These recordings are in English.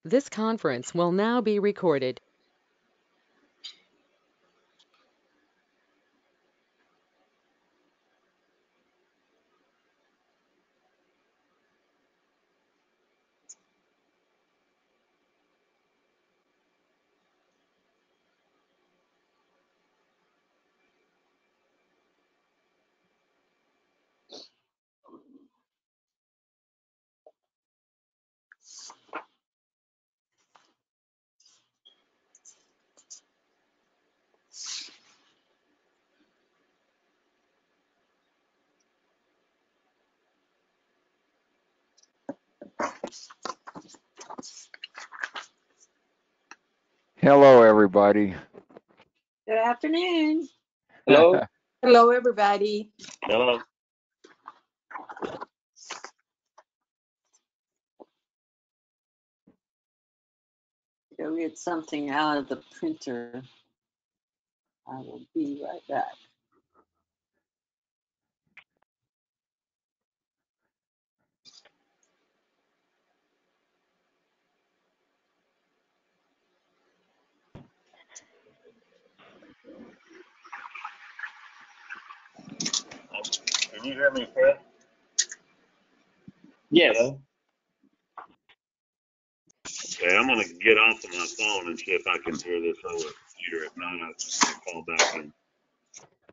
This conference will now be recorded. Hello, everybody. Good afternoon. Hello. Hello, everybody. Hello. Go get something out of the printer. I will be right back. Can you hear me, Fred? Yes. Hello? Okay, I'm gonna get off of my phone and see if I can hear this over the computer. If not, I'll call back in.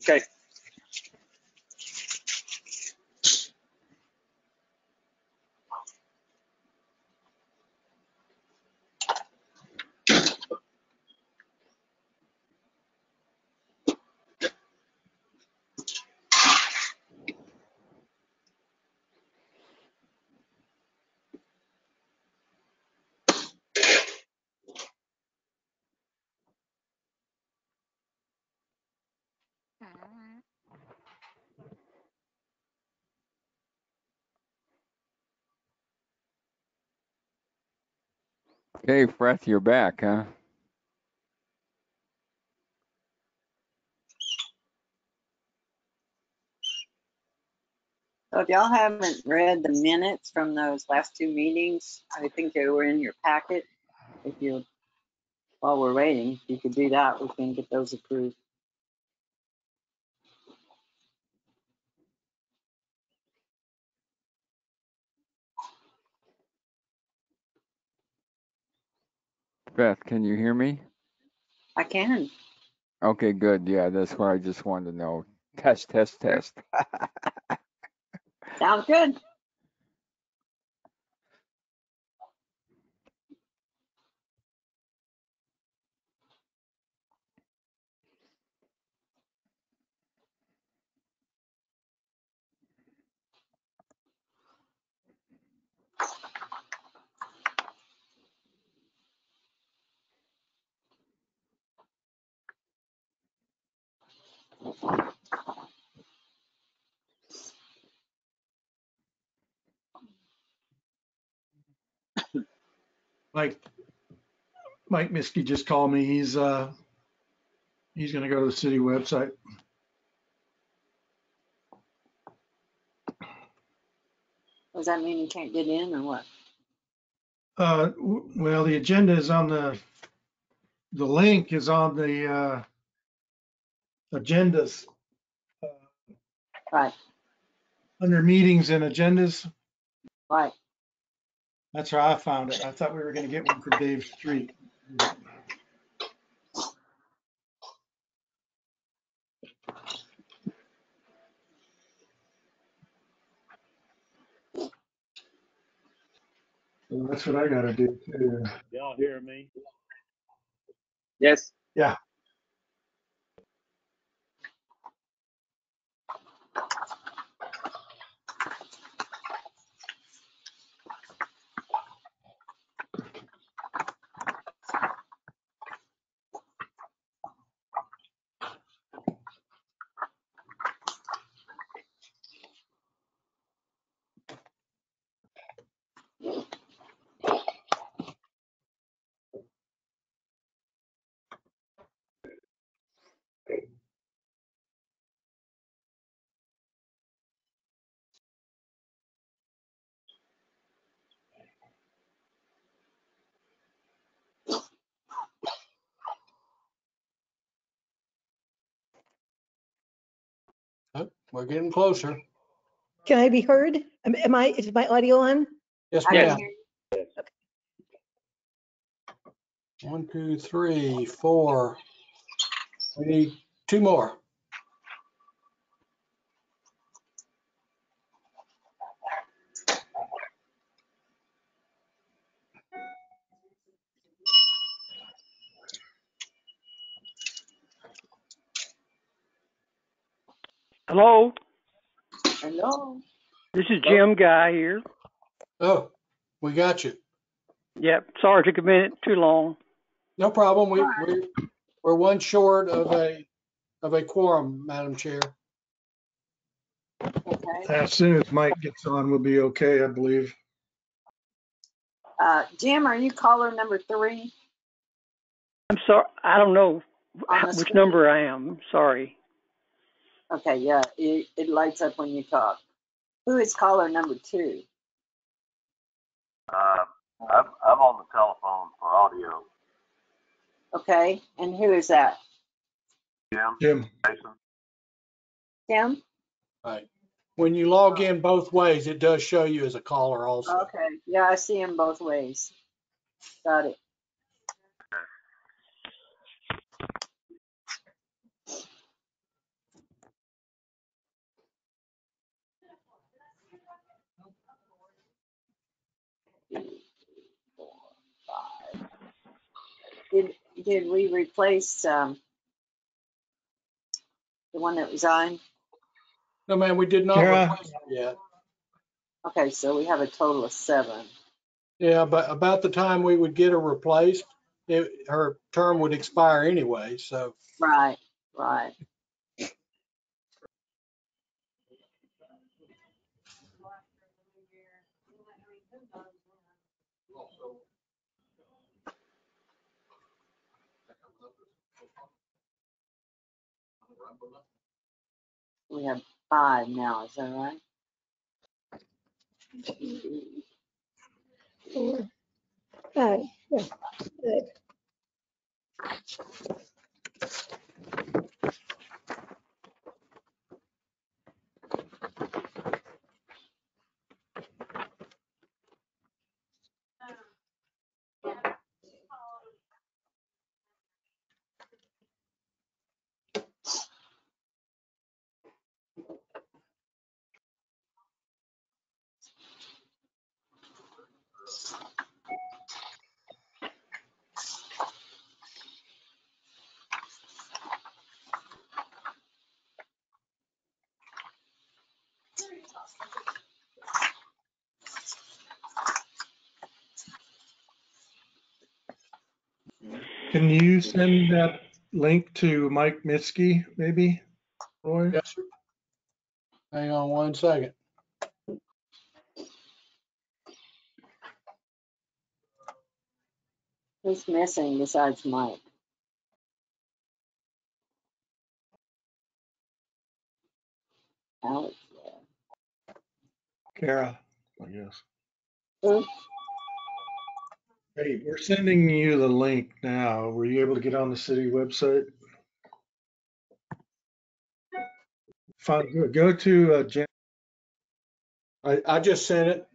Okay. Okay, Freth, you're back, huh? So if y'all haven't read the minutes from those last two meetings, I think they were in your packet. If you, while we're waiting, if you could do that, we can get those approved. Beth, can you hear me? I can. Okay, good. Yeah, that's what I just wanted to know. Test, test, test. Sounds good. Mike Miskey just called me. He's going to go to the city website. Does that mean you can't get in or what? Well, the agenda is on the link is on the agendas Right, under meetings and agendas. right. That's how I found it. I thought we were going to get one for Dave Street. So that's what I got to do too. Y'all hear me? Yes. Yeah. We're getting closer. Can I be heard? Is my audio on? Yes, I ma'am. can hear you. 1, 2, 3, 4. We need 2 more. Hello, Hello. this is Jim Guy here. Oh, we got you. Yep, sorry it took a minute too long. No problem. We're one short of a quorum, Madam Chair. Okay. As soon as Mike gets on, we'll be okay, I believe. Jim, are you caller number 3 I'm sorry, I don't know on the which screen? number I am. Sorry. Okay, yeah, it lights up when you talk. Who is caller number 2? I'm on the telephone for audio. Okay, and who is that? Jim, Jason? Tim? Right. When you log in both ways, it does show you as a caller also. Okay, yeah, I see him both ways. Got it. Did we replace the one that resigned? No, man, we did not Kara? replace her yet. Okay, so we have a total of 7. Yeah, but about the time we would get her replaced, her term would expire anyway, so. Right, right. We have 5 now, is that right? 4, 5. Yeah, good. Can you send that link to Mike Mitski, maybe, Roy? Yes, sir. Hang on one second. Who's missing besides Mike? Alex. Kara, I guess. Who? Hey, we're sending you the link now. Were you able to get on the city website? Go to Jen. I just sent it.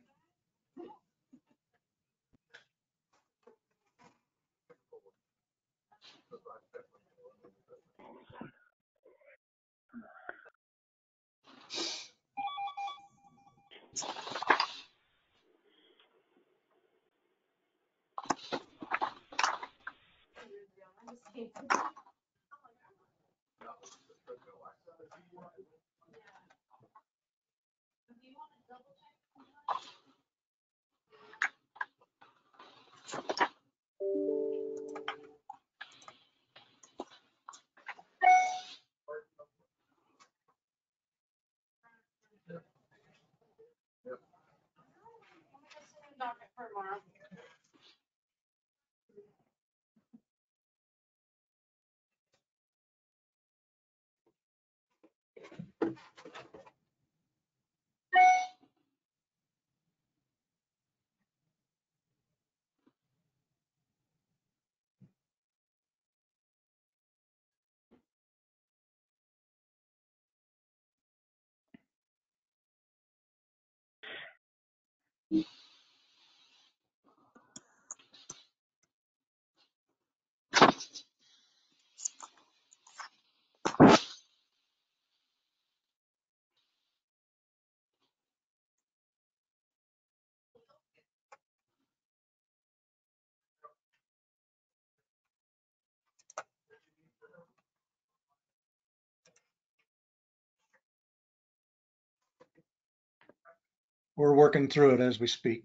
We're working through it as we speak.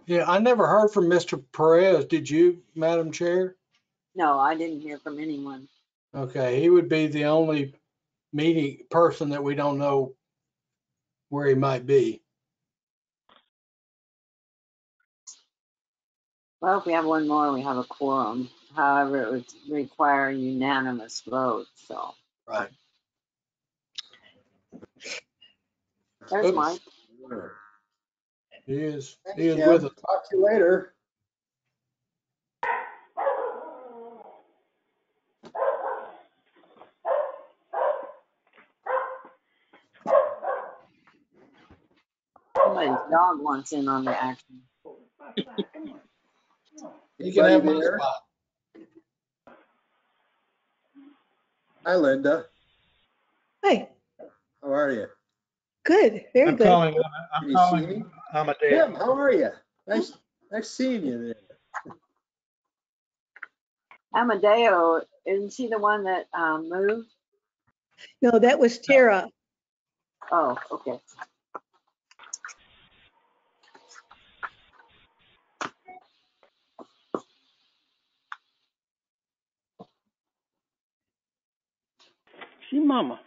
Yeah, I never heard from Mr. Perez. Did you, Madam Chair? No, I didn't hear from anyone. Okay, he would be the only meeting person that we don't know where he might be. Well, if we have one more, we have a quorum. However, it would require a unanimous vote, so. Right. There's Oops. Mike. He is Jim. with us. Talk to you later. Somebody's dog wants in on the action. You can have my Anybody there? spot. Hi, Linda. Hi, How are you? good, very I'm good. calling, Can I'm you see calling me? Amadeo. Jim, how are you? Nice seeing you there. Amadeo, isn't she the one that moved? No, that was Tara. Oh, okay. See, Mama.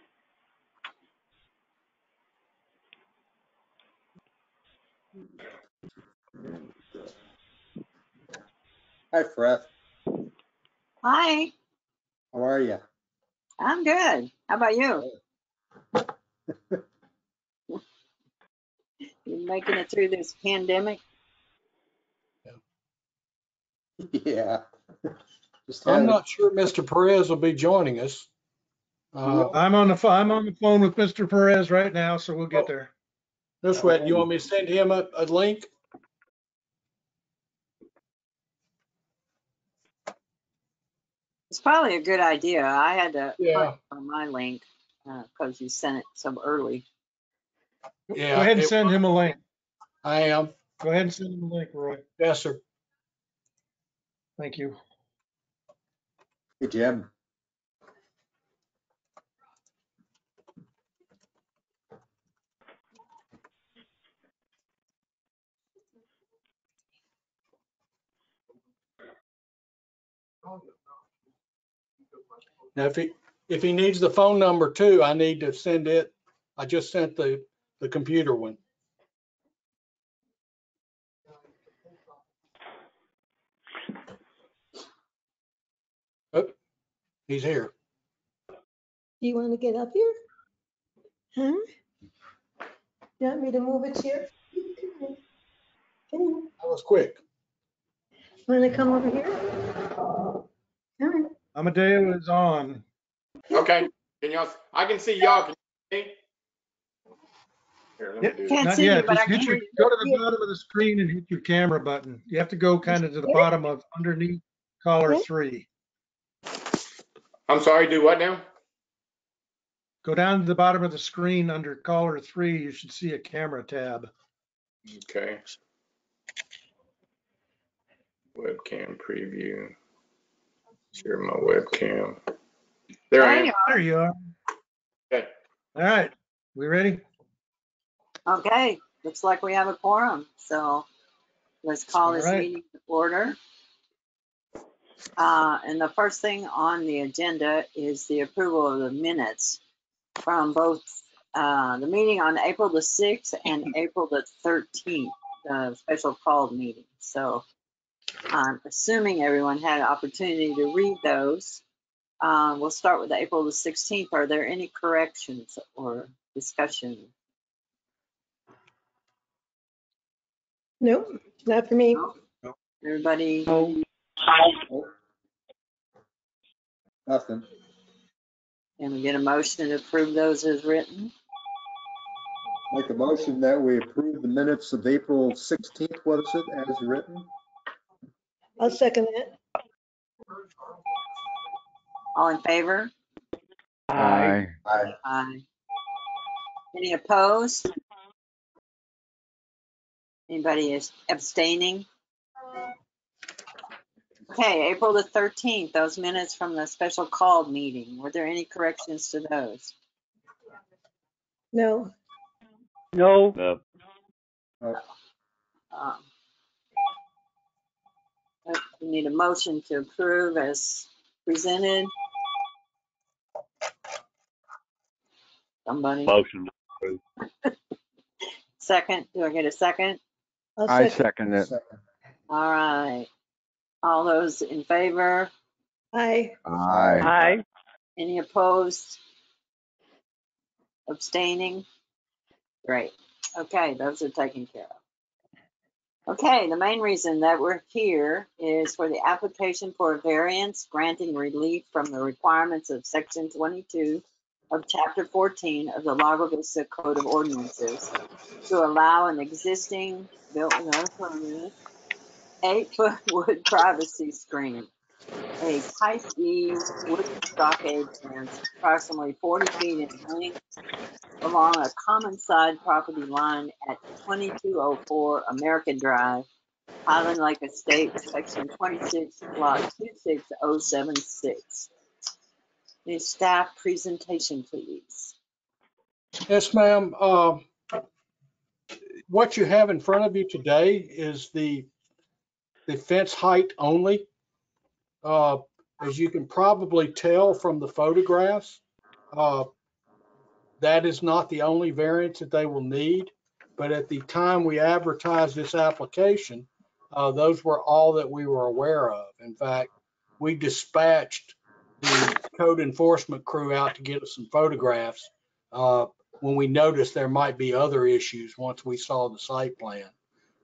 Hi, Freth. Hi, How are you? I'm good. How about you? You making it through this pandemic? Yeah. Just I'm having, not sure Mr. Perez will be joining us. I'm on the phone with Mr. Perez right now, so we'll get there. No sweat. You want me to send him a link? It's probably a good idea. I had to Yeah. hunt for my link because you sent it so early. Yeah. Go ahead and send him a link. I am. Go ahead and send him a link, Roy. Yes, sir. Thank you. hey, Jim. Now, if he needs the phone number too, I need to send it. I just sent the computer one. Oh, he's here. Do you want to get up here? Huh? You want me to move it here? Want That was quick. to come over here? All right. Amadeo is on. Okay, can y'all, I can see y'all, can you see me? Here, let me do Can't Not see you, yet. but Just I can hit hear your, you. go to the bottom of the screen and hit your camera button. You have to go kind of to the bottom of underneath caller 3. I'm sorry, do what now? Go down to the bottom of the screen under caller 3. You should see a camera tab. Okay. Webcam preview. Share my webcam. There I am. There you are. Okay. All right. We ready? Okay, looks like we have a quorum, so let's call this All right. meeting to order. And the first thing on the agenda is the approval of the minutes from both the meeting on April the 6th and April the 13th, the special called meeting. So I'm assuming everyone had an opportunity to read those. We'll start with April the 16th. Are there any corrections or discussion? Nope, not for me. No? Everybody? No. Nothing. Can we get a motion to approve those as written? Make a motion that we approve the minutes of April 16th, what is it, as written? I'll second that. All in favor? Aye. Aye. Aye. Any opposed? Anybody is abstaining? Okay, April the 13th, those minutes from the special called meeting. Were there any corrections to those? No, No. No. Um, We need a motion to approve as presented. Somebody, Motion. second, do I get a second? I'll I second. second it. Second. All right. All those in favor? Aye. Aye. Aye. Any opposed? Abstaining? Great. Okay, those are taken care of. Okay, the main reason that we're here is for the application for a variance granting relief from the requirements of section 22 of chapter 14 of the Lago Vista Code of Ordinances to allow an existing built without a permit 8-foot wood privacy screen, a type E wooden stockade fence approximately 40 feet in length along a common side property line at 2204 American Drive, Highland Lake Estate, section 26, lot 26076. The staff presentation, please. Yes, ma'am. What you have in front of you today is the fence height only. As you can probably tell from the photographs, that is not the only variance that they will need. But at the time we advertised this application, those were all that we were aware of. In fact, we dispatched the code enforcement crew out to get us some photographs when we noticed there might be other issues once we saw the site plan.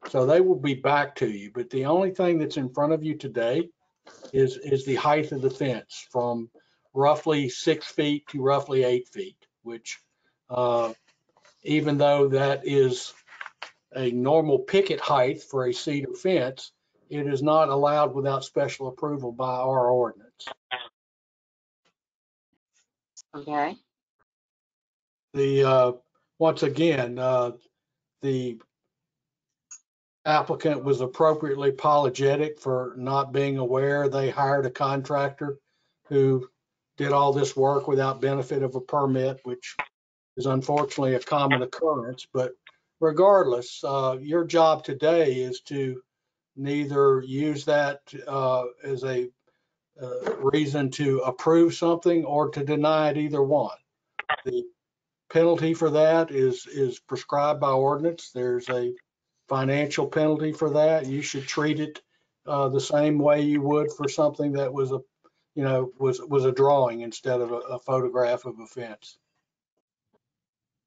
So they will be back to you. But the only thing that's in front of you today is the height of the fence from roughly 6 feet to roughly 8 feet, which even though that is a normal picket height for a cedar fence, it is not allowed without special approval by our ordinance. Okay. Once again, the applicant was appropriately apologetic for not being aware. They hired a contractor who did all this work without benefit of a permit, which is unfortunately a common occurrence. But regardless, your job today is to neither use that as a reason to approve something or to deny it, either one. The penalty for that is prescribed by ordinance. There's a financial penalty for that. You should treat it the same way you would for something that was a drawing instead of a photograph of a fence.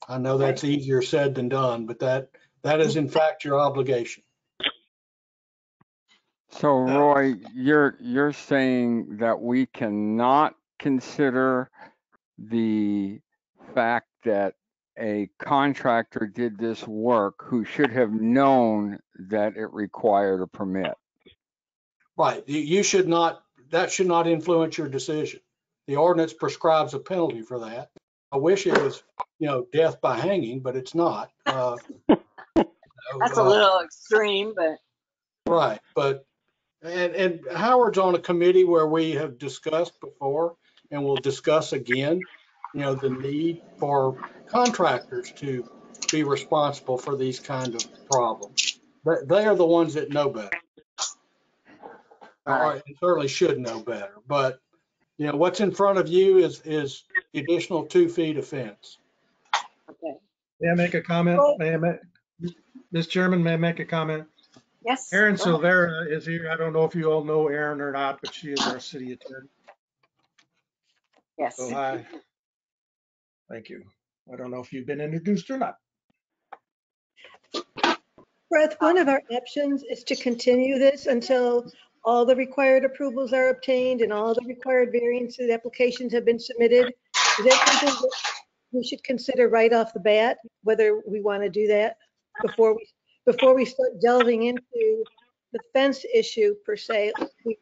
I know that's easier said than done, but that is in fact your obligation. So Roy, you're saying that we cannot consider the fact that a contractor did this work who should have known that it required a permit. Right. You should not, that should not influence your decision. The ordinance prescribes a penalty for that. I wish it was, death by hanging, but it's not. That's a little extreme, but. Right. But, and Howard's on a committee where we have discussed before and will discuss again, the need for contractors to be responsible for these kind of problems. But they are the ones that know better. Right. Or certainly should know better. But, what's in front of you is the additional 2 feet of fence. Okay. May I make a comment? Ms. Chairman, may I make a comment? Yes. Erin go ahead. Silvera is here. I don't know if you all know Erin or not, but she is our city attorney. Yes. So hi. Thank you. I don't know if you've been introduced or not. Brett, one of our options is to continue this until all the required approvals are obtained and all the required variances applications have been submitted. Is that something we should consider right off the bat whether we want to do that before we start delving into the fence issue per se. We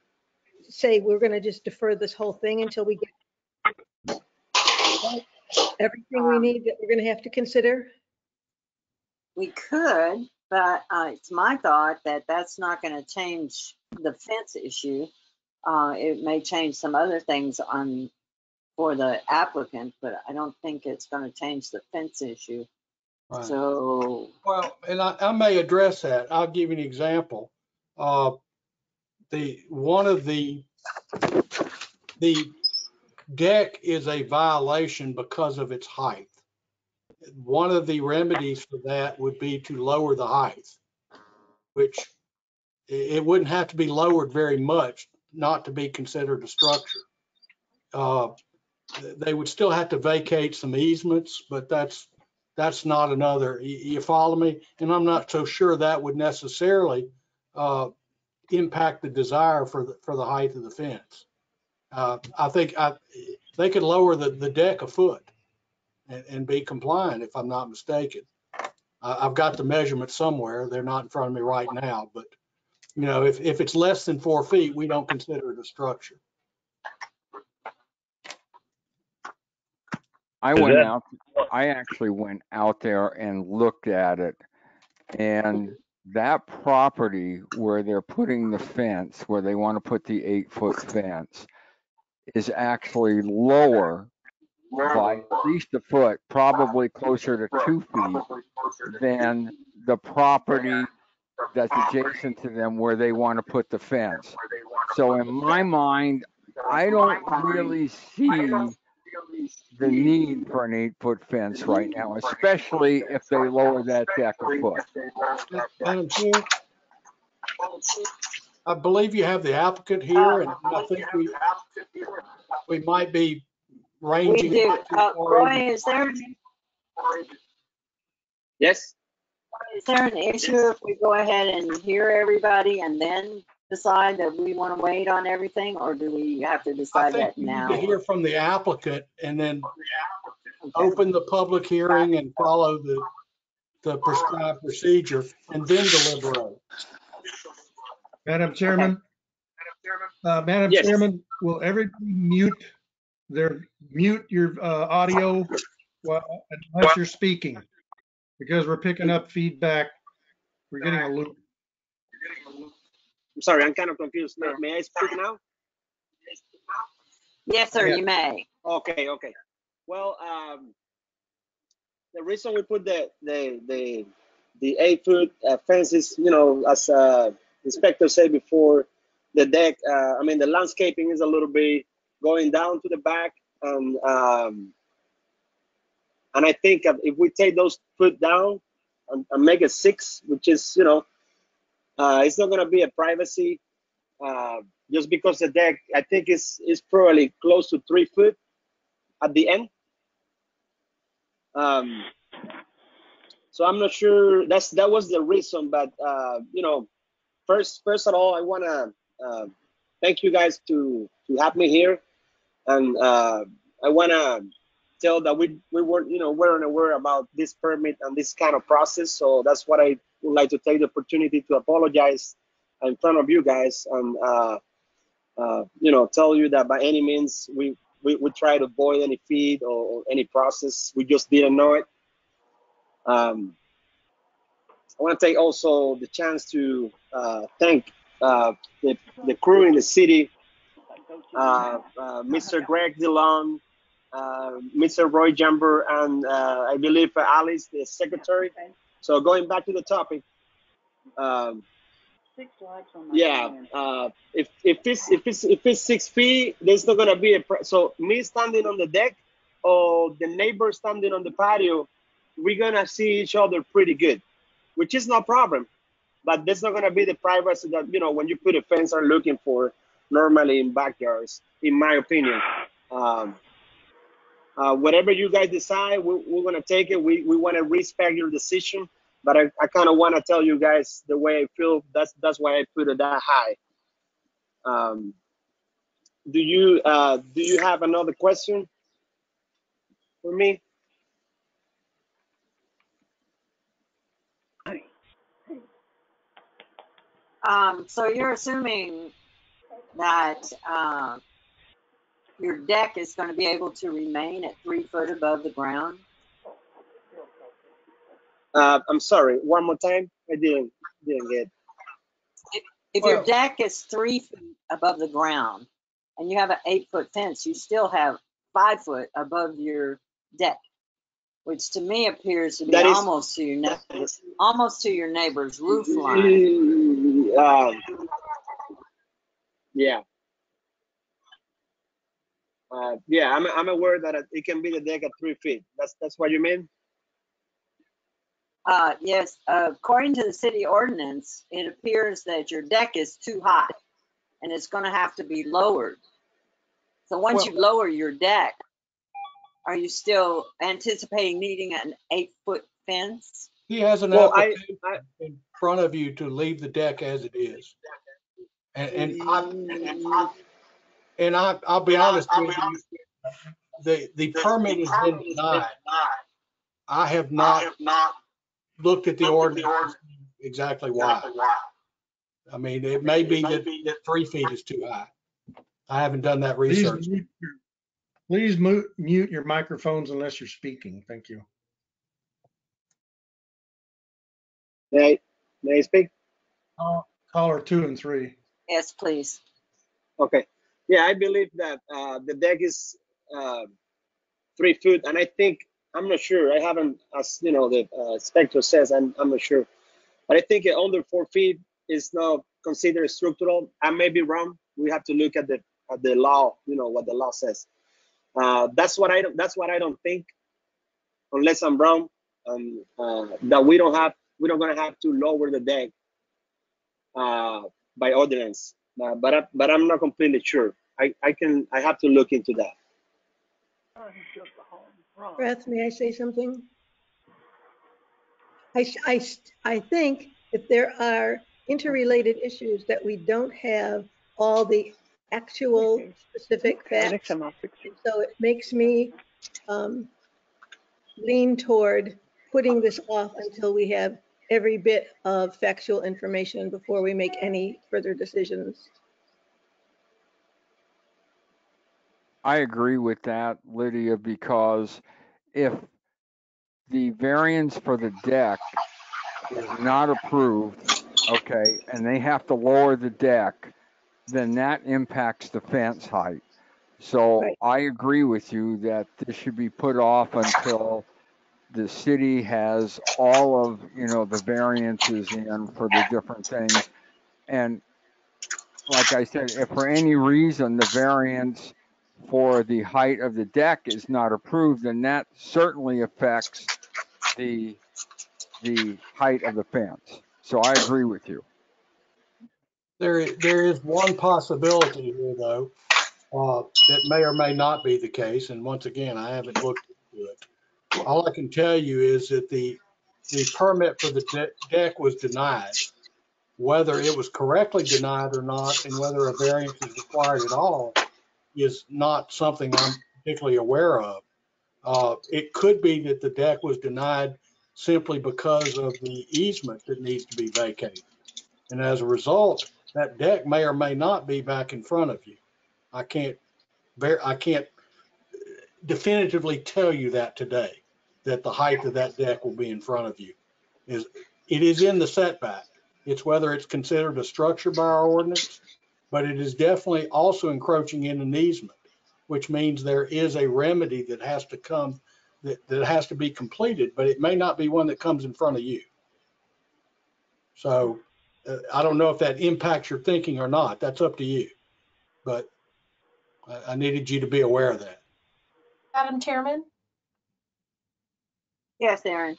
say we're going to just defer this whole thing until we get everything we need that we're going to have to consider. We could, but it's my thought that that's not going to change the fence issue. It may change some other things for the applicant, but I don't think it's going to change the fence issue. Right. So, Well, and I may address that. I'll give you an example. One of the deck is a violation because of its height. One of the remedies for that would be to lower the height, which it wouldn't have to be lowered very much not to be considered a structure. They would still have to vacate some easements, but that's not another, you follow me? And I'm not so sure that would necessarily impact the desire for the height of the fence. I think they could lower the deck a foot and be compliant, if I'm not mistaken. I've got the measurement somewhere. They're not in front of me right now, but you know, if it's less than 4 feet, we don't consider it a structure. I actually went out there and looked at it, and that property where they're putting the fence, where they want to put the 8-foot fence, is actually lower by at least a foot, probably closer to 2 feet than the property that's adjacent to them where they want to put the fence. So in my mind, I don't really see the need for an 8-foot fence right now, especially if they lower that deck a foot. Madam Chair, I believe you have the applicant here, and I think we might be we ranging. do. Roy, is there Yes. an issue if we go ahead and hear everybody and then decide that we want to wait on everything, or do we have to I decide think that we need now? to hear from the applicant and then Okay. open the public hearing and follow the prescribed procedure and then deliberate. Madam Chairman, Madam Yes. Chairman, will everybody mute your audio unless you're speaking? Because we're picking up feedback. We're getting a loop. I'm sorry, I'm kind of confused. May I speak now? Yes, sir, Yeah. you may. Okay. Well, the reason we put the 8-foot fences, you know, as inspector said before, the deck, the landscaping is a little bit going down to the back, and I think if we take those foot down and make it 6, which is, you know, it's not gonna be a privacy, just because the deck, I think is probably close to 3 foot at the end. So I'm not sure that was the reason, but you know, first of all, I wanna thank you guys to have me here, and I wanna tell that we weren't aware about this permit and this kind of process. So that's what I would like to take the opportunity to apologize in front of you guys, and you know, tell you that by any means we try to avoid any fee or any process. We just didn't know it. I want to take also the chance to thank the crew in the city, Mr. Greg DeLong, Mr. Roy Jumper, and I believe Alice, the secretary. So going back to the topic, if it's 6 feet, there's not gonna be so me standing on the deck or the neighbor standing on the patio, we're gonna see each other pretty good, which is no problem. But there's not gonna be the privacy that, you know, when you put a fence are looking for normally in backyards, in my opinion. Whatever you guys decide, we're gonna take it. We want to respect your decision, but I kind of want to tell you guys the way I feel. That's why I put it that high. Do you have another question for me? So you're assuming that your deck is going to be able to remain at 3 foot above the ground? I'm sorry, one more time. I didn't get. If your deck is 3 feet above the ground and you have an 8-foot fence, you still have 5 foot above your deck, which to me appears to be That is- almost to your neighbor's roof line. Yeah. Yeah, I'm aware that it can be the deck at 3 feet. That's what you mean? Yes, according to the city ordinance, it appears that your deck is too high and it's going to have to be lowered. So once you lower your deck, are you still anticipating needing an 8-foot fence? He has an Well, application in front of you to leave the deck as it is. And I'll be honest with you, the permit has been denied. I have not looked at the ordinance exactly why. I mean, it may be that 3 feet is too high. I haven't done that research. Please mute your microphones unless you're speaking. Thank you. May I speak? Caller 2 and 3. Yes, please. Okay. Yeah, I believe that the deck is 3 foot, and I think, I'm not sure. I haven't, as you know, the inspector says, I'm not sure, but I think under 4 feet is not considered structural. I may be wrong. We have to look at the law. You know what the law says. That's what I don't think, unless I'm wrong. That we're gonna have to lower the deck by ordinance. But I'm not completely sure. I have to look into that. Beth, may I say something? I think that there are interrelated issues that we don't have all the actual specific facts. So it makes me lean toward putting this off until we have every bit of factual information before we make any further decisions. I agree with that, Lydia, because if the variance for the deck is not approved, okay, and they have to lower the deck, then that impacts the fence height. So Right. I agree with you that this should be put off until the city has all of, the variances in for the different things. And like I said, if for any reason the variance for the height of the deck is not approved, then that certainly affects the height of the fence. So I agree with you. There is one possibility here, though, that may or may not be the case. And once again, I haven't looked into it. All I can tell you is that the permit for the deck was denied. Whether it was correctly denied or not, and whether a variance is required at all, is not something I'm particularly aware of. It could be that the deck was denied simply because of the easement that needs to be vacated. And as a result, that deck may or may not be back in front of you. I can't definitively tell you that today, that the height of that deck will be in front of you. It is in the setback. It's whether it's considered a structure by our ordinance, but it is definitely also encroaching in an easement, which means there is a remedy that has to come, that has to be completed, but it may not be one that comes in front of you. So I don't know if that impacts your thinking or not. That's up to you. But I needed you to be aware of that. Madam Chairman? Yes, Aaron.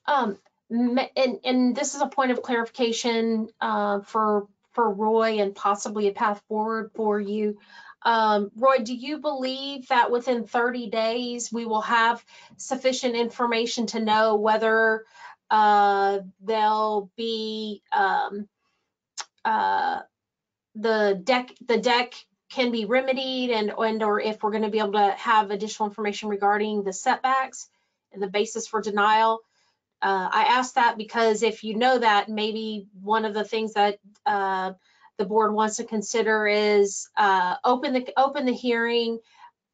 And this is a point of clarification for Roy and possibly a path forward for you. Roy, do you believe that within 30 days we will have sufficient information to know whether there'll be the deck can be remedied and or if we're going to be able to have additional information regarding the setbacks and the basis for denial? I asked that because if you know that, maybe one of the things that the board wants to consider is open the hearing,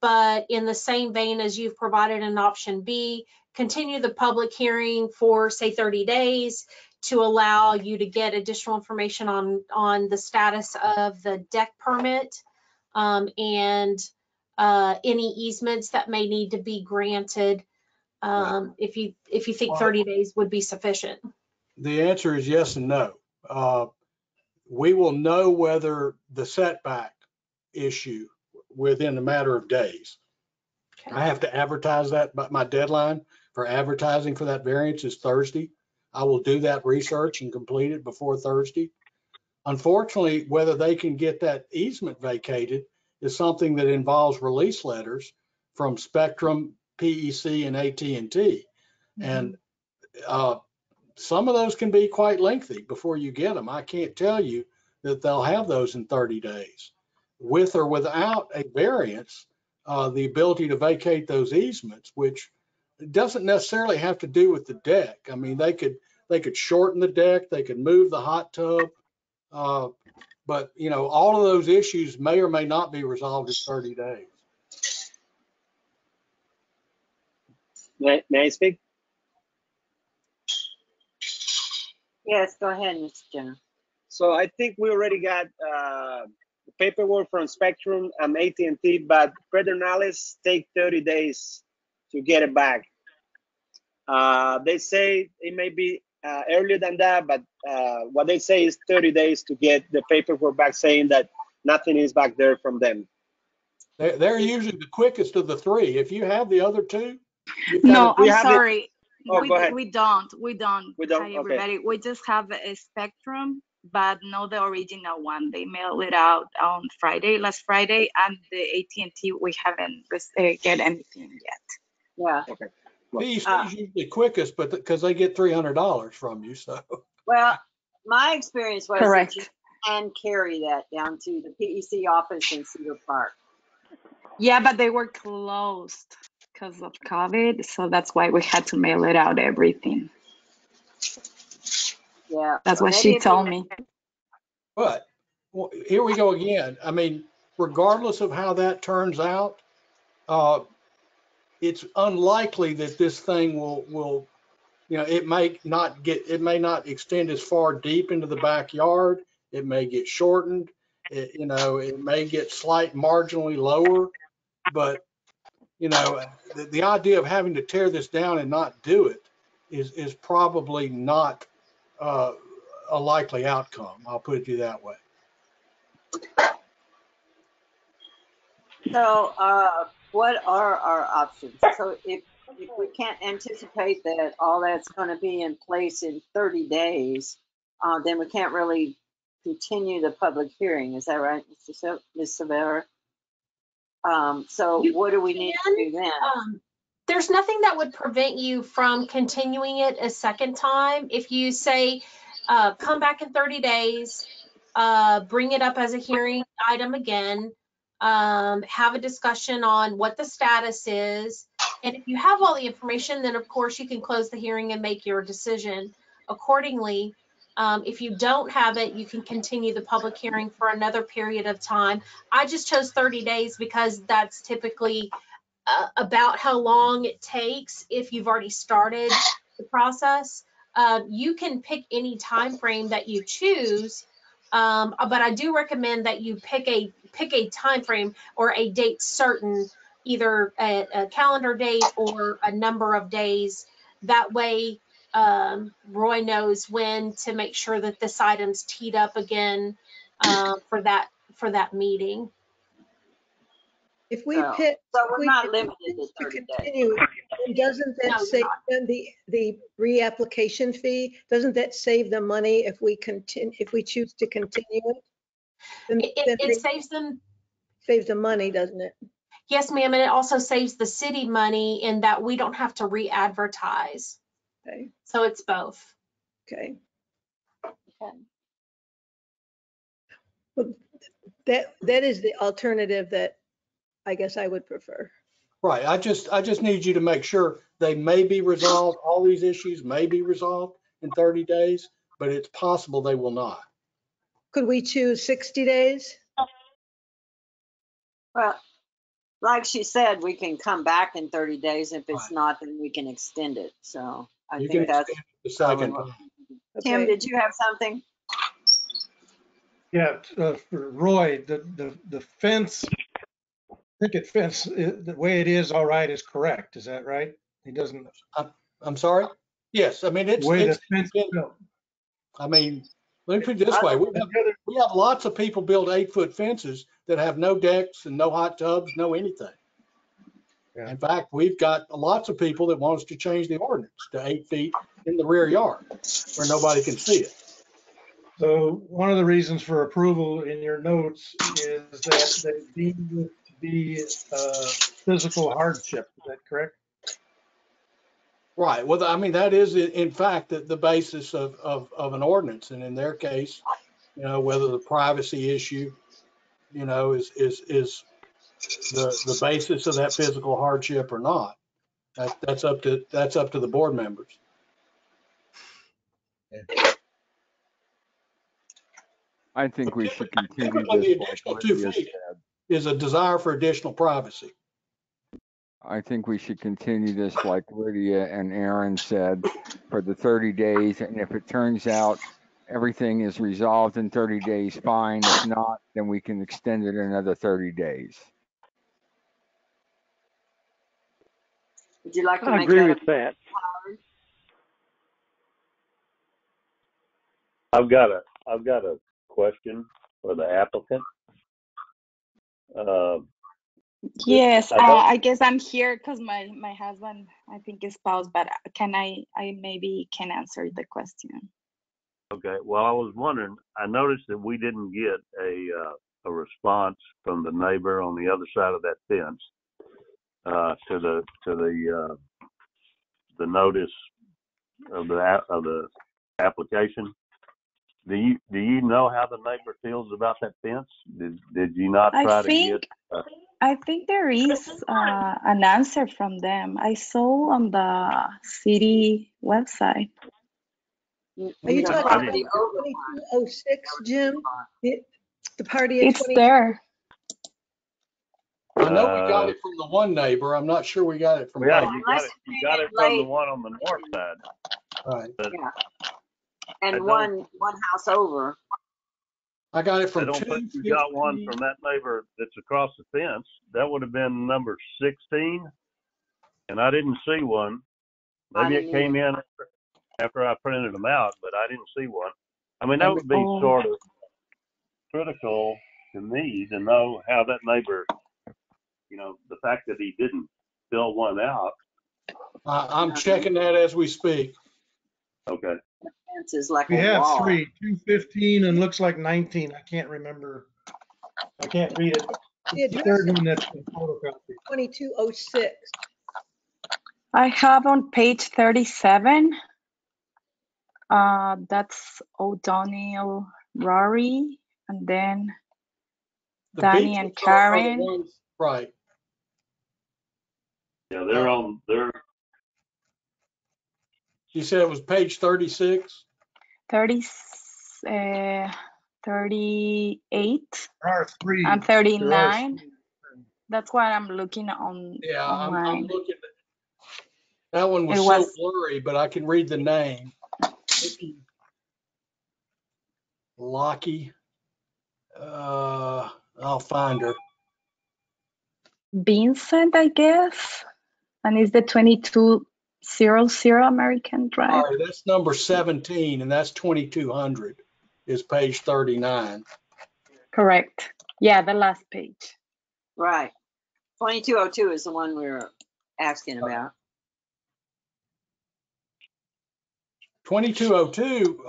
but in the same vein as you've provided an option B, continue the public hearing for, say, 30 days to allow you to get additional information on the status of the deck permit and any easements that may need to be granted. If you think 30 days would be sufficient. The answer is yes and no. We will know whether the setback issue within a matter of days. Okay. I have to advertise that, but my deadline for advertising for that variance is Thursday. I will do that research and complete it before Thursday. Unfortunately, whether they can get that easement vacated is something that involves release letters from Spectrum, PEC, and AT&T. And some of those can be quite lengthy before you get them. I can't tell you that they'll have those in 30 days. With or without a variance, the ability to vacate those easements, which doesn't necessarily have to do with the deck. I mean, they could shorten the deck, they could move the hot tub, but you know, all of those issues may or may not be resolved in 30 days. May I speak? Yes, go ahead, Mr. Jenner. So I think we already got the paperwork from Spectrum and AT&T, but Pedernales take 30 days to get it back. They say it may be earlier than that, but what they say is 30 days to get the paperwork back saying that nothing is back there from them. They're usually the quickest of the three. If you have the other two, No, we I'm have sorry. Oh, go ahead. We don't. We don't? Hi, Okay. everybody. We just have a Spectrum, but not the original one. They mailed it out on last Friday, and the AT&T, we haven't get anything yet. Yeah. Okay. PEC is usually quickest, but because they get $300 from you, so. Well, my experience was Correct. that you can carry that down to the PEC office in Cedar Park. Yeah, but they were closed because of COVID, so that's why we had to mail it out everything. Yeah. That's what she told me. But well, here we go again. I mean, regardless of how that turns out, it's unlikely that this thing will, you know, it may not extend as far deep into the backyard. It may get shortened. You know, it may get marginally lower, but you know, the idea of having to tear this down and not do it is probably not a likely outcome. I'll put it that way. So what are our options? So if we can't anticipate that all that's going to be in place in 30 days, then we can't really continue the public hearing. Is that right, Ms. Severa? So what do we need to do then? There's nothing that would prevent you from continuing it a second time. If you say, come back in 30 days, bring it up as a hearing item again, have a discussion on what the status is. And if you have all the information, then of course you can close the hearing and make your decision accordingly. If you don't have it, you can continue the public hearing for another period of time. I just chose 30 days because that's typically about how long it takes if you've already started the process. You can pick any time frame that you choose, but I do recommend that you pick a time frame or a date certain, either a calendar date or a number of days. That way, Roy knows when to make sure that this item's teed up again for that meeting. If we pick, so we're not limited to 30 continue, and doesn't that No, save them the reapplication fee? Doesn't that save them money if we choose to continue it? Then It saves them. Saves them money, doesn't it? Yes, ma'am, and it also saves the city money in that we don't have to re-advertise. Okay. So it's both. Okay. Okay. Well, that is the alternative that I guess I would prefer. Right. I just need you to make sure they may be resolved, all these issues may be resolved in 30 days, but it's possible they will not. Could we choose 60 days? Well, like she said, we can come back in 30 days. If it's Right. not, then we can extend it. So I You think can that's extend it the probably second what. time. Tim, Okay. did you have something? Yeah, for Roy, the fence, picket fence, the way it is, all right, is correct. Is that right? He doesn't, I'm sorry? Yes, I mean, the way the fence is built. I mean, let me put it this way. We have lots of people build 8-foot fences that have no decks and no hot tubs, no anything. Yeah. In fact, we've got lots of people that want us to change the ordinance to 8 feet in the rear yard where nobody can see it. So one of the reasons for approval in your notes is that they deem it to be physical hardship. Is that correct? Right. Well, I mean, that is in fact the basis of an ordinance. And in their case, you know, whether the privacy issue, you know, is the basis of that physical hardship or not. That's up to the board members. I think we should continue Typically, the this additional like 2 Lydia feet said. is a desire for additional privacy. I think we should continue this like Lydia and Aaron said for the 30 days. And if it turns out everything is resolved in 30 days, fine. If not, then we can extend it another 30 days. Would you like to I make agree that? with that. I've got a question for the applicant. Yes, I don't- I guess I'm here because my husband, I think, is spouse, but can I maybe can answer the question. Okay, well, I was wondering, I noticed that we didn't get a response from the neighbor on the other side of that fence to the notice of the application. Do you know how the neighbor feels about that fence? Did you not try to get? I think there is an answer from them. I saw on the city website. Are you talking about 2206, Jim? The party at It's 22? there. I know we got it from the one neighbor. I'm not sure we got it from. Yeah, both. you got it from the one on the north side. Right. But Yeah. And one house over. I got it from I don't think we got one from that neighbor that's across the fence. That would have been number 16, and I didn't see one. Maybe it came in after I printed them out, but I didn't see one. I mean, that would be sort of critical to me to know how that neighbor, you know, the fact that he didn't fill one out. I'm checking that as we speak. Okay. Fence is like We a have wall. 3, 215 and looks like 19. I can't remember. I can't read it. The It's the address third one that's been photocopied. 2206. I have on page 37. That's O'Donnell, Rory, and then The Danny beach and ones are the Karen. ones- right. Yeah, they're on. They're. You said it was page 36? 38 There are 3. and There are 39. 3. That's what I'm looking on. Yeah, I'm online. looking. That one was It so was- blurry, but I can read the name. Lockie. I'll find her. Vincent, I guess, and it's the 2200 American Drive. All right, that's number 17, and that's 2200 is page 39. Correct. Yeah, the last page. Right. 2202 is the one we were asking about. 2202,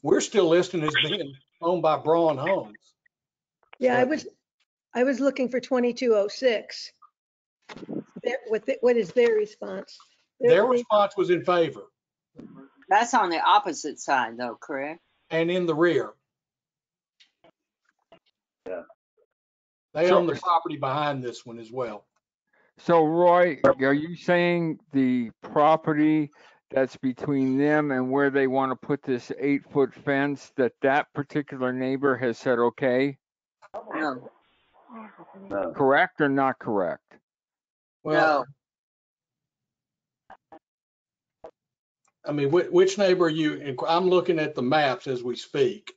we're still listing as being owned by Braun Homes. Yeah, I was looking for 2206. What is their response? Their response was in favor That's on the opposite side though, correct? and in the rear. Yeah. They So- own the property behind this one as well. So Roy, are you saying the property that's between them and where they want to put this 8-foot fence, that particular neighbor has said, okay, No, No. correct or not correct? Well, no. I mean, which neighbor are you, I'm looking at the maps as we speak.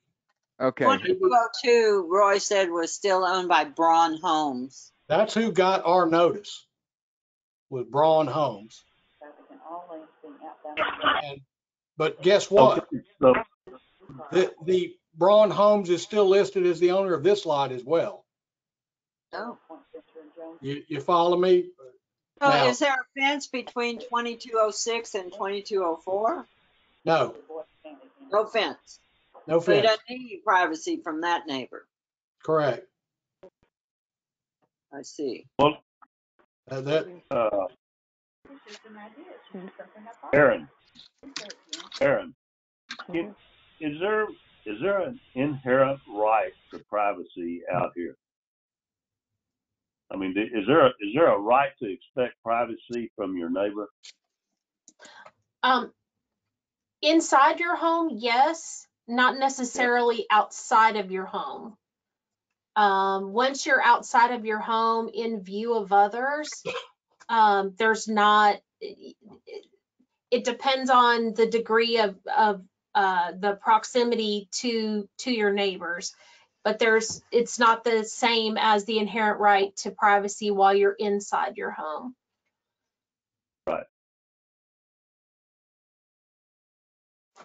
Okay, 2202, Roy said was still owned by Braun Homes. That's who got our notice, was Braun Homes. But guess what? Okay, so The Braun Homes is still listed as the owner of this lot as well. Oh. You follow me? So Now- is there a fence between 2206 and 2204? No, No fence. no So you fence. don't need privacy from that neighbor. Correct. I see. well, That, Aaron, is there an inherent right to privacy out here? I mean, is there a right to expect privacy from your neighbor? Inside your home, yes, not necessarily outside of your home. Once you're outside of your home in view of others, there's not, it depends on the degree of the proximity to your neighbors. But it's not the same as the inherent right to privacy while you're inside your home. Right.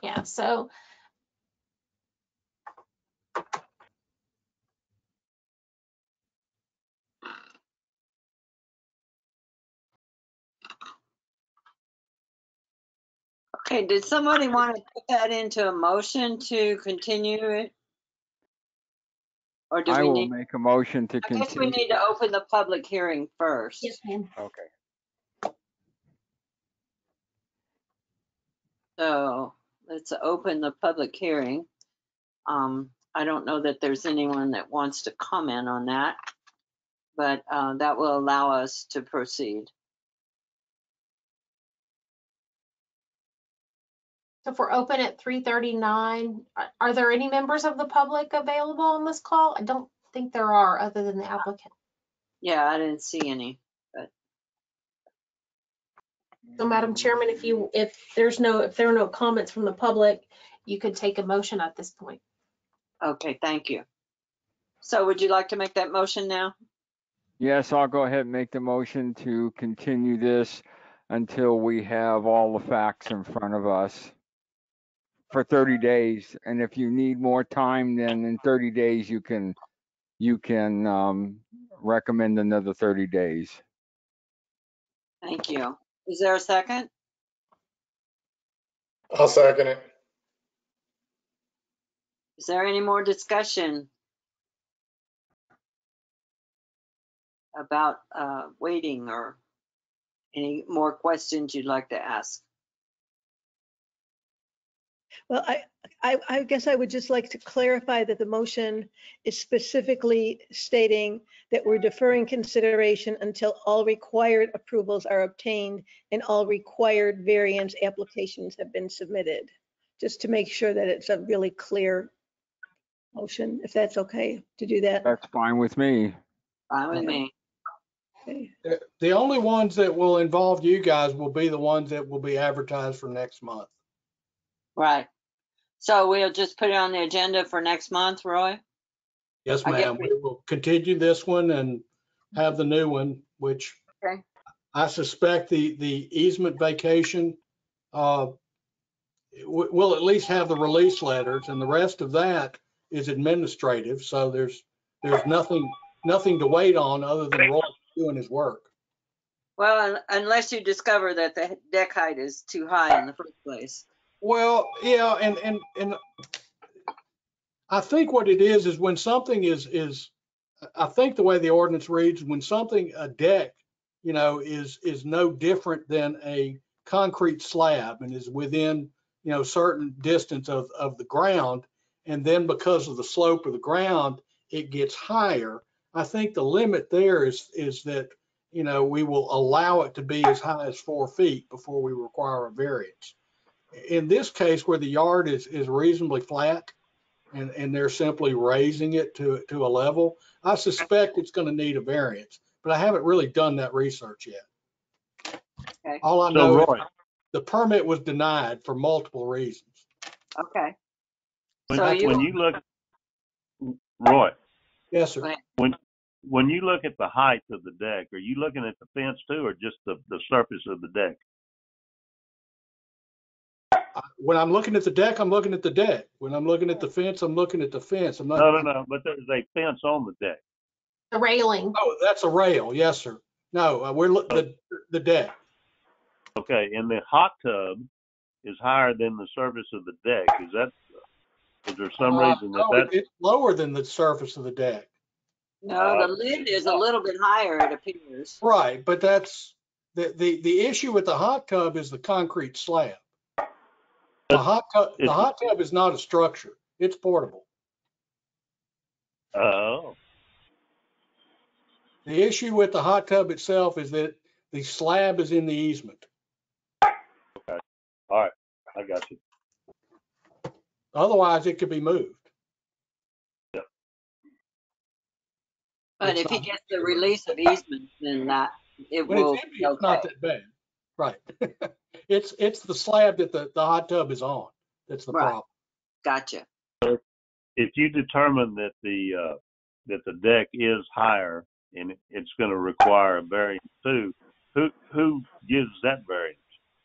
Yeah, so Okay, did somebody want to put that into a motion to continue it? Or do I we will need, make a motion to I guess we continue. need to open the public hearing first. yes, ma'am. Okay. So let's open the public hearing. I don't know that there's anyone that wants to comment on that, but that will allow us to proceed. So if we're open at 3:39, are there any members of the public available on this call? I don't think there are, other than the applicant. Yeah, I didn't see any. So Madam Chairman, if there are no comments from the public, you could take a motion at this point. Okay, thank you. So would you like to make that motion now? Yes, I'll go ahead and make the motion to continue this until we have all the facts in front of us for 30 days. And if you need more time, then in 30 days, you can recommend another 30 days. Thank you. Is there a second? I'll second it. Is there any more discussion about waiting or any more questions you'd like to ask? Well, I guess I would just like to clarify that the motion is specifically stating that we're deferring consideration until all required approvals are obtained and all required variance applications have been submitted. Just to make sure that it's a really clear motion, if that's okay to do that. That's fine with me. Fine with me. Okay. the only ones that will involve you guys will be the ones that will be advertised for next month. Right. So we'll just put it on the agenda for next month, Roy? Yes, I guess ma'am. We will continue this one and have the new one, which Okay. I suspect the easement vacation we'll at least have the release letters, and the rest of that is administrative. So there's nothing to wait on other than Roy doing his work. Well, unless you discover that the deck height is too high in the first place. Well, yeah, and I think what it is when something is I think the way the ordinance reads, when something, a deck, is no different than a concrete slab and is within, certain distance of the ground, and then because of the slope of the ground, it gets higher. I think the limit there is that we will allow it to be as high as 4 feet before we require a variance. In this case, where the yard is reasonably flat and they're simply raising it to a level, I suspect it's going to need a variance, but I haven't really done that research yet. Okay. All I So, know is Roy, the permit was denied for multiple reasons. Okay. when, So when you look, Roy, Yes, sir. when you look at the height of the deck, are you looking at the fence too, or just the surface of the deck? When I'm looking at the deck, I'm looking at the deck. When I'm looking at the fence, I'm looking at the fence. I'm not. No. But there's a fence on the deck. The railing. Oh, that's a rail. Yes, sir. No, we're the deck. Okay, and the hot tub is higher than the surface of the deck. Is there some reason No, it's lower than the surface of the deck. no, the lid is a little bit higher, it appears. Right, but that's the issue with the hot tub is the concrete slab. The hot tub is not a structure. It's portable. Oh. The issue with the hot tub itself is that the slab is in the easement. Okay. All right. I got you. Otherwise, it could be moved. Yeah. But if he gets the release of easement, then it When will it's empty, be it's not okay. that bad. Right. It's the slab that the hot tub is on that's the Right. problem. Gotcha. If you determine that the deck is higher and it's going to require a variance too, who gives that variance?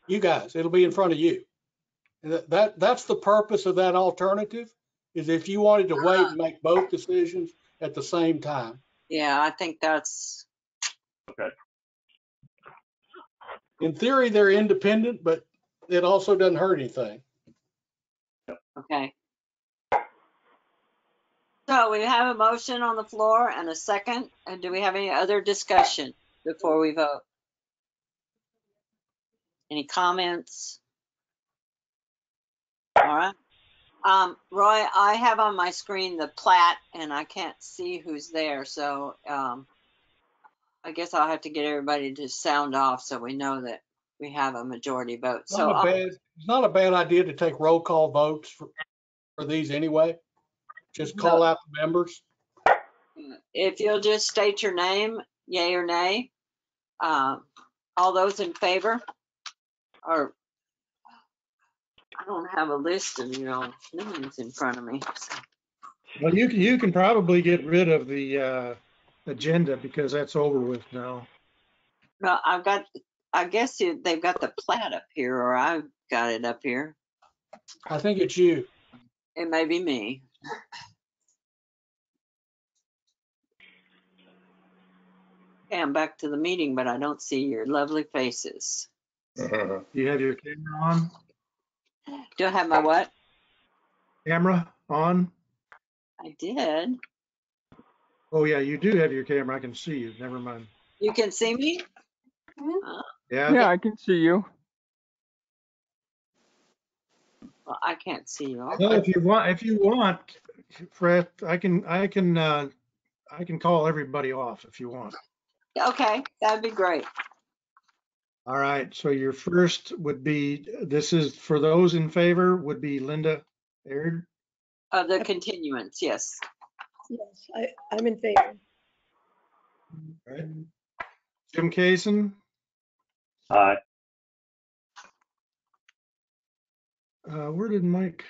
You guys, it'll be in front of you. And that's the purpose of that alternative, is if you wanted to wait and make both decisions at the same time. Yeah, I think that's Okay. In theory, they're independent, but it also doesn't hurt anything. okay. So we have a motion on the floor and a second. And do we have any other discussion before we vote? Any comments? All right. Roy, I have on my screen the plat and I can't see who's there. So I guess I'll have to get everybody to sound off so we know that we have a majority vote. So It's not a bad idea to take roll call votes for these anyway. Just call out the members. if you'll just state your name, yay or nay, all those in favor, or I don't have a list of names in front of me. Well, you can probably get rid of the agenda because that's over with now. No, I guess they've got the plat up here, or I've got it up here. I think it's you. It may be me. Okay, I'm back to the meeting, but I don't see your lovely faces. Do you have your camera on? Do I have my what? Camera on? I did. Oh, yeah, you do have your camera. I can see you. Never mind. You can see me? Yeah. Yeah, I can see you. Well, I can't see you. Well, if you want, Fred, I can call everybody off if you want. Okay, that'd be great. All right. So your first would be, this is for those in favor, would be Linda Aird. The continuance, yes. Yes, I'm in favor. All right. Jim Kaysen, Aye. where did Mike?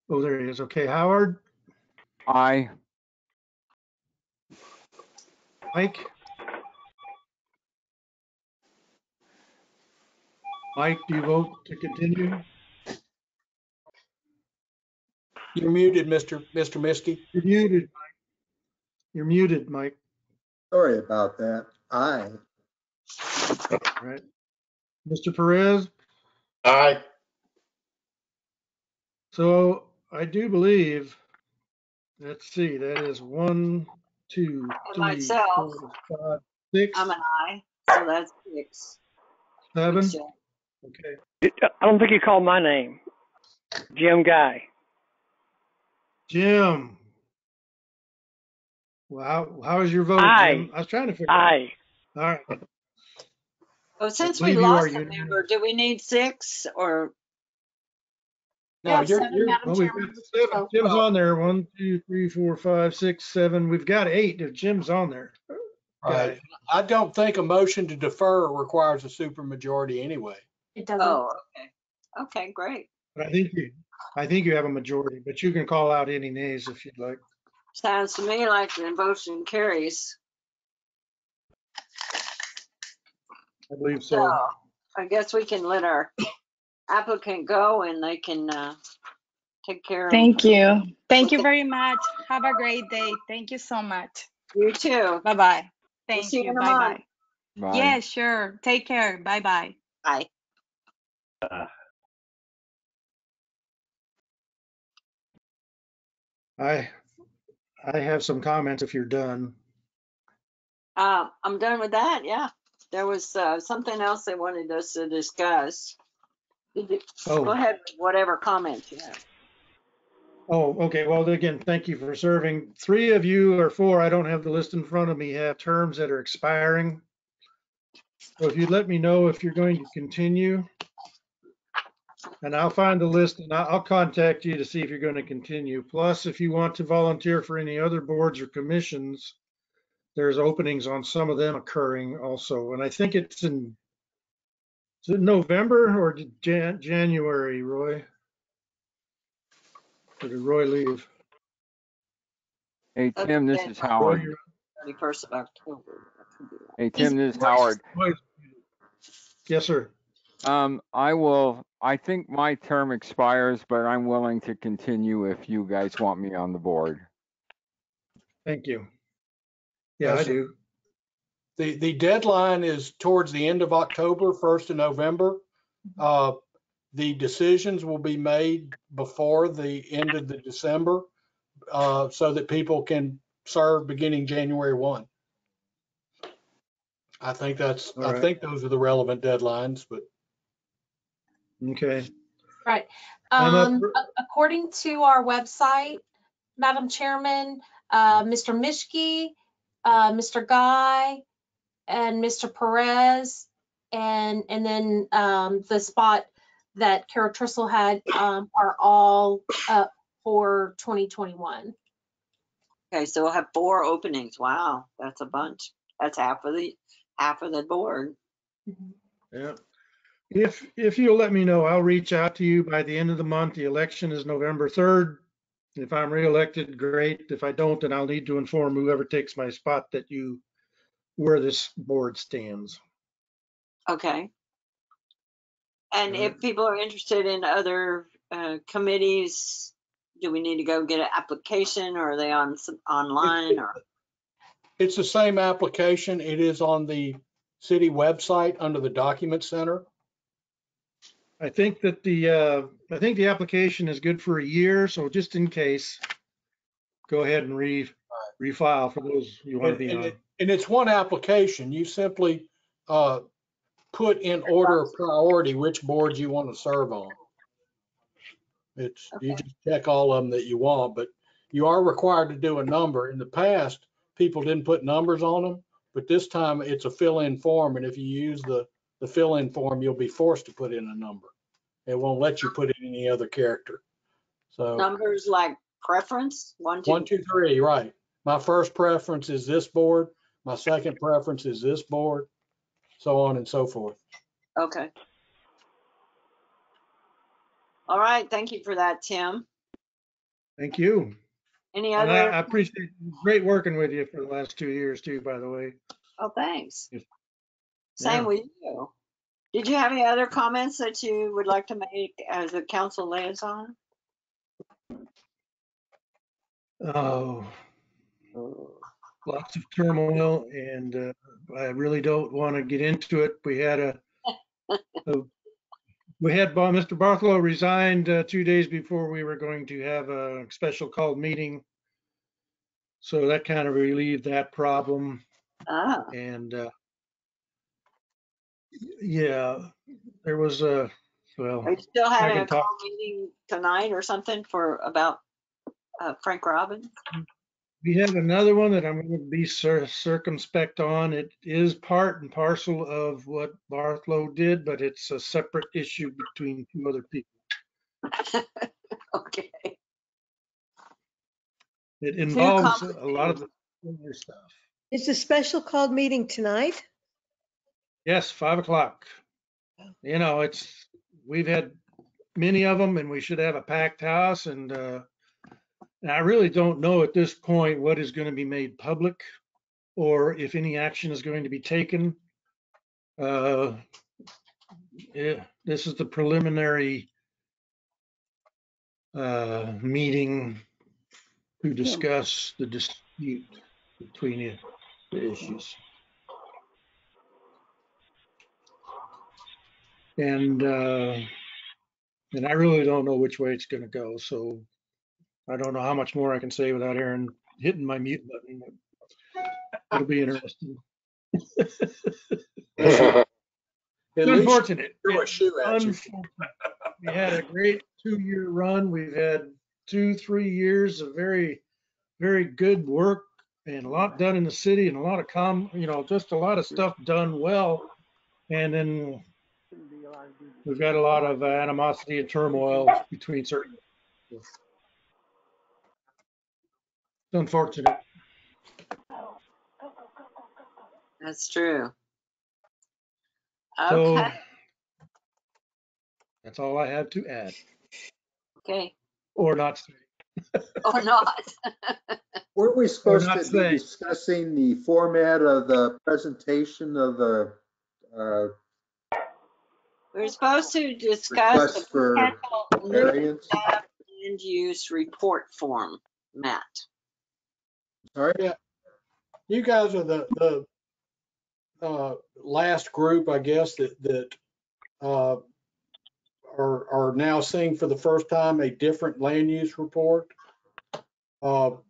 Oh, there he is. Okay. Howard, Aye. Mike. Mike, do you vote to continue? You're muted, Mr. Miskey. You're muted, Mike. You're muted, Mike. Sorry about that. Aye. All right. Mr. Perez. Aye. So I do believe, let's see, that is 1, 2, 3, myself. 4, 5, 6, I'm an aye, so that's 6. 7. Six, Okay. I don't think you called my name. Jim Guy. Jim. Well, how is your vote, Aye. Jim? I was trying to figure Aye. out. All right. Oh, I since we believe you are lost a unanimous. member, do we need 6 or? We No, have 7, Madam Well, we've got Chairman. 7. So, Jim's Oh, on there. 1, 2, 3, 4, 5, 6, 7. We've got 8 if Jim's on there. Got right. it. I don't think a motion to defer requires a supermajority anyway. it doesn't. oh, okay. Okay, great. But I think you have a majority, but you can call out any nays if you'd like. Sounds to me like the motion carries. I believe So so. I guess we can let our applicant go and they can take care of Thank you. Thank you very much. Have a great day. Thank you so much. you too. Bye-bye. We'll Thank see you you. in a month. Bye-bye. Bye. Yeah, sure. Take care. Bye-bye. Bye. I have some comments if you're done. I'm done with that. Yeah. There was something else they wanted us to discuss. Go Oh, ahead with whatever comments you have. oh, okay. Well, again, thank you for serving. 3 of you or 4, I don't have the list in front of me, have terms that are expiring. So if you'd let me know if you're going to continue, and I'll find the list and I'll contact you to see if you're going to continue. Plus, if you want to volunteer for any other boards or commissions, there's openings on some of them occurring also. And I think it's in, is it November or January, Roy? Or did Roy leave? Hey, That's Tim, this is Howard. 31st of October. Hey, Tim, this is Howard. Yes, sir. I think my term expires, but I'm willing to continue if you guys want me on the board. Thank you. Yeah, I Yes, sir. do. The deadline is towards the end of October, 1st of November. The decisions will be made before the end of the December, so that people can serve beginning January 1. I think All right. I think those are the relevant deadlines, but Okay. Right. I'm up for- According to our website, Madam Chairman, Mr. Mishke, Mr. Guy, and Mr. Perez, and then the spot that Kara Trissel had are all up for 2021. Okay, so we'll have 4 openings. Wow, that's a bunch. That's half of the board. Yeah. If you'll let me know, I'll reach out to you by the end of the month. The election is November 3rd. If I'm reelected, great. If I don't, then I'll need to inform whoever takes my spot that where this board stands. Okay. And All if right. people are interested in other committees, do we need to go get an application, or are they online? Or it's the same application. It is on the city website under the document center. I think that the application is good for a year, so just in case, go ahead and refile for those you want to be on. And it's one application. You simply put in order of priority which boards you want to serve on. You just check all of them that you want, but you are required to do a number. In the past, people didn't put numbers on them, but this time it's a fill-in form, and if you use the fill-in form, you'll be forced to put in a number. It won't let you put in any other character. So numbers like preference, 1, 2, 1, 2, 3, right. My first preference is this board. My second preference is this board, so on and so forth. Okay. All right. Thank you for that, Tim. Thank you. Any And other? I appreciate great working with you for the last 2 years too, by the way. Oh, thanks. Yeah. Same with you. Did you have any other comments that you would like to make as a council liaison? Oh, lots of turmoil, and I really don't want to get into it. We had Mr. Bartholow resigned 2 days before we were going to have a special called meeting. So that kind of relieved that problem. Ah. And yeah, there was a, well, Are you still I having can a call talk. meeting tonight or something about Frank Robbins? We have another one that I'm going to be circumspect on. It is part and parcel of what Barthlow did, but it's a separate issue between two other people. Okay. It Too involves a lot complicated. of the similar stuff. Is the special called meeting tonight? Yes, 5 o'clock. You know, we've had many of them and we should have a packed house, and I really don't know at this point what is going to be made public or if any action is going to be taken. This is the preliminary meeting to discuss the dispute between the issues. And I really don't know which way it's going to go. So I don't know how much more I can say without Aaron hitting my mute button. But it'll be interesting. At It's least unfortunate. threw a shoe at you. Unfortunate. We had a great 2-year run. We've had 2-3 years of very, very good work and a lot done in the city and a lot of just a lot of stuff done well. And then we've got a lot of animosity and turmoil between certain. It's unfortunate. That's true. So Okay. that's all I have to add. Okay. Or not say. Or not. Weren't we supposed not to be saying. discussing the format of the presentation of the We're supposed to discuss request the for potential new variance? land use report form, Matt. All right. Yeah. You guys are the last group, I guess, that are now seeing for the first time a different land use report. The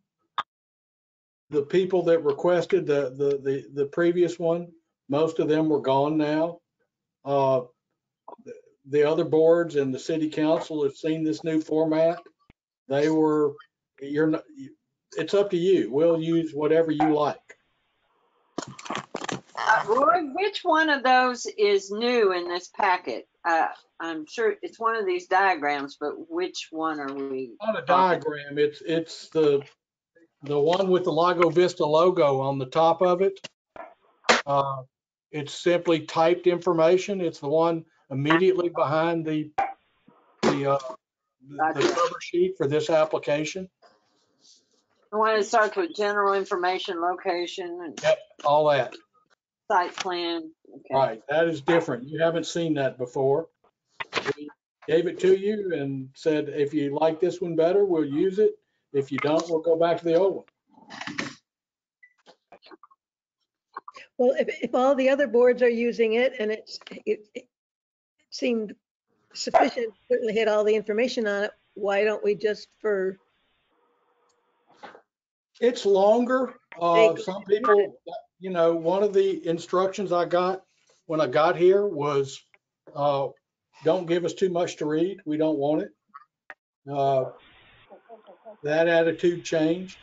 people that requested the previous one, most of them were gone now. The other boards and the city council have seen this new format. It's up to you. We'll use whatever you like. Roy, which one of those is new in this packet? I'm sure it's one of these diagrams, but which one are we? Not a diagram. It's the one with the Lago Vista logo on the top of it. It's simply typed information. It's the one immediately behind the cover sheet for this application. The one that starts with general information, location, and Yep, all that. site plan. Okay. Right, that is different. You haven't seen that before. We gave it to you and said, if you like this one better, we'll use it. If you don't, we'll go back to the old one. Well, if all the other boards are using it and it seemed sufficient, certainly had all the information on it, why don't we just for? It's longer. Some people, one of the instructions I got when I got here was, don't give us too much to read. We don't want it. That attitude changed,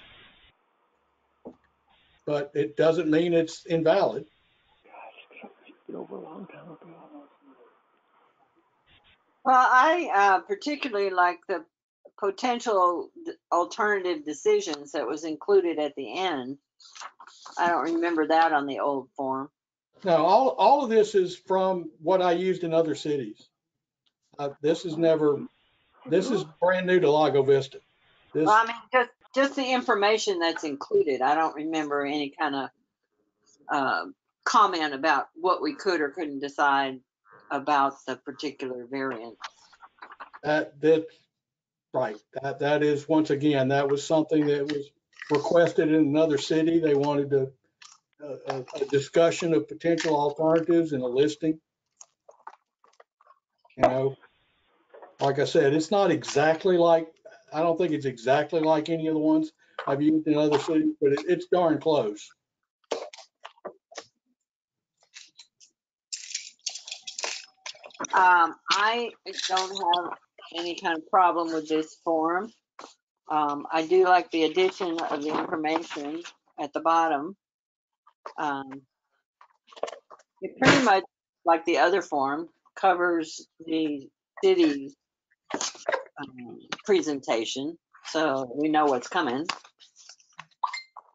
but it doesn't mean it's invalid. Well, I particularly like the potential alternative decisions that was included at the end. I don't remember that on the old form. No, all of this is from what I used in other cities. This is brand new to Lago Vista. Well, I mean, just the information that's included. I don't remember any kind of comment about what we could or couldn't decide about the particular variant. Right. That is, once again, that was something that was requested in another city. They wanted a discussion of potential alternatives and a listing. Like I said, it's not exactly like, I don't think it's exactly like any of the ones I've used in other cities, but it's darn close. I don't have any kind of problem with this form. I do like the addition of the information at the bottom. It pretty much, like the other form, covers the city's presentation, so we know what's coming.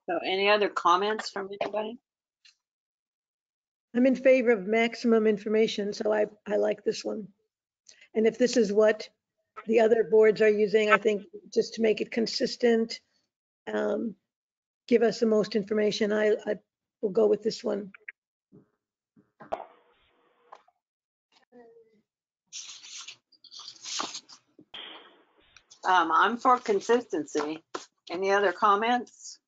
So any other comments from anybody? I'm in favor of maximum information, so I like this one. And if this is what the other boards are using, I think just to make it consistent, give us the most information, I will go with this one. I'm for consistency. Any other comments?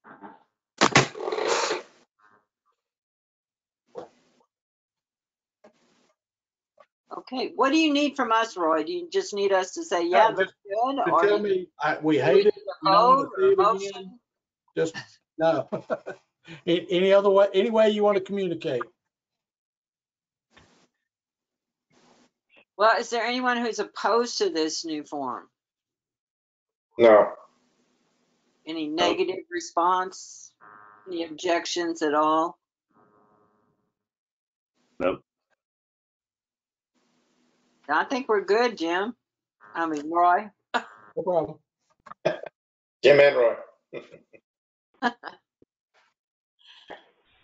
Okay, what do you need from us, Roy? Do you just need us to say, yeah, that's good? To Or tell do me we you hate need it, a we don't want vote to or see a it motion? again. Just, no. Any other way, any way you want to communicate. Well, is there anyone who's opposed to this new form? No. Any negative response? Any objections at all? Nope. I think we're good, Jim. I mean, Roy. No problem. Jim and Roy.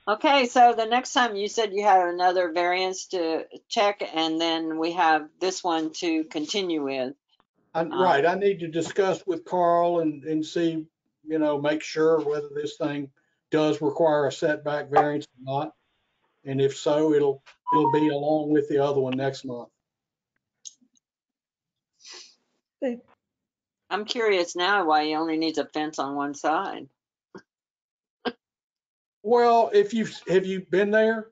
Okay, so the next time you said you had another variance to check, and then we have this one to continue with. Right, I need to discuss with Carl and see, you know, make sure whether this thing does require a setback variance or not. And if so, it'll be along with the other one next month. Okay. I'm curious now why he only needs a fence on one side. Well, have you been there?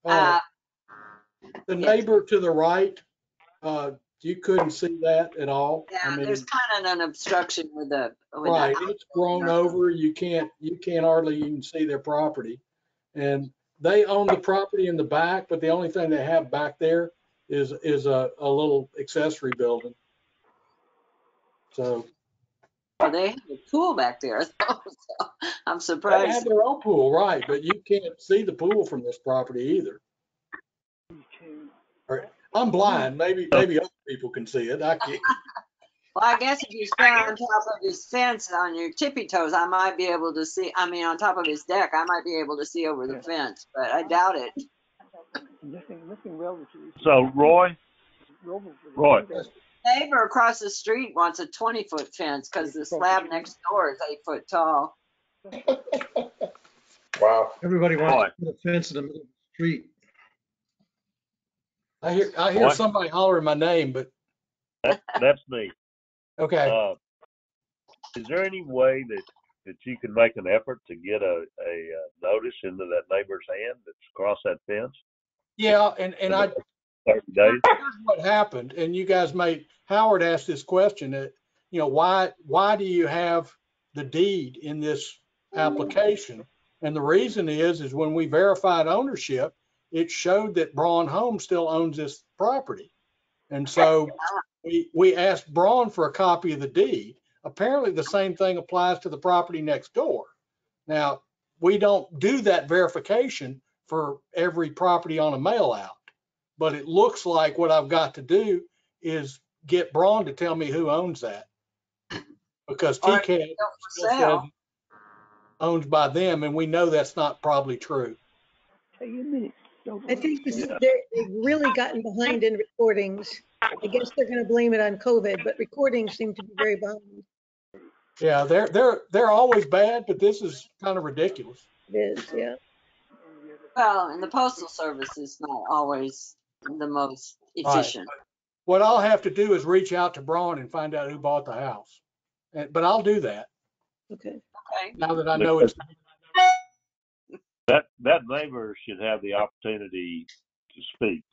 The Yes. neighbor to the right, you couldn't see that at all. Yeah, I mean, there's kind of an obstruction with the. right, it's grown over. You can't hardly even see their property. And they own the property in the back, but the only thing they have back there is a little accessory building. So Well, they have a pool back there, so I'm they surprised. have their own pool, right? But you can't see the pool from this property either. All right. I'm blind. Maybe other people can see it. I can't. Well, I guess if you stand on top of his fence on your tippy toes, I might be able to see. I mean, on top of his deck, I might be able to see over the fence, but I doubt it. So Roy, Neighbor across the street wants a 20-foot fence because the slab next door is 8 foot tall. Wow. Everybody wants to put a fence in the middle of the street. I hear What? somebody hollering my name, but that's me. okay. Is there any way that you can make an effort to get a notice into that neighbor's hand that's across that fence? Yeah, and I 30 days. here's what happened, and you guys Howard asked this question that, you know, why do you have the deed in this application? And the reason is when we verified ownership, it showed that Braun Home still owns this property. And so we asked Braun for a copy of the deed. Apparently the same thing applies to the property next door. Now, we don't do that verification for every property on a mail out, but it looks like what I've got to do is get Braun to tell me who owns that, because TCAD still says owns by them, and we know that's not probably true. I think they've really gotten behind in recordings. I guess they're going to blame it on COVID, but recordings seem to be very behind. Yeah, they're always bad, but this is kind of ridiculous. It is, yeah. Well, and the Postal Service is not always the most efficient. Right. What I'll have to do is reach out to Braun and find out who bought the house. But I'll do that. Okay. Okay. Now that I know it's. That neighbor should have the opportunity to speak.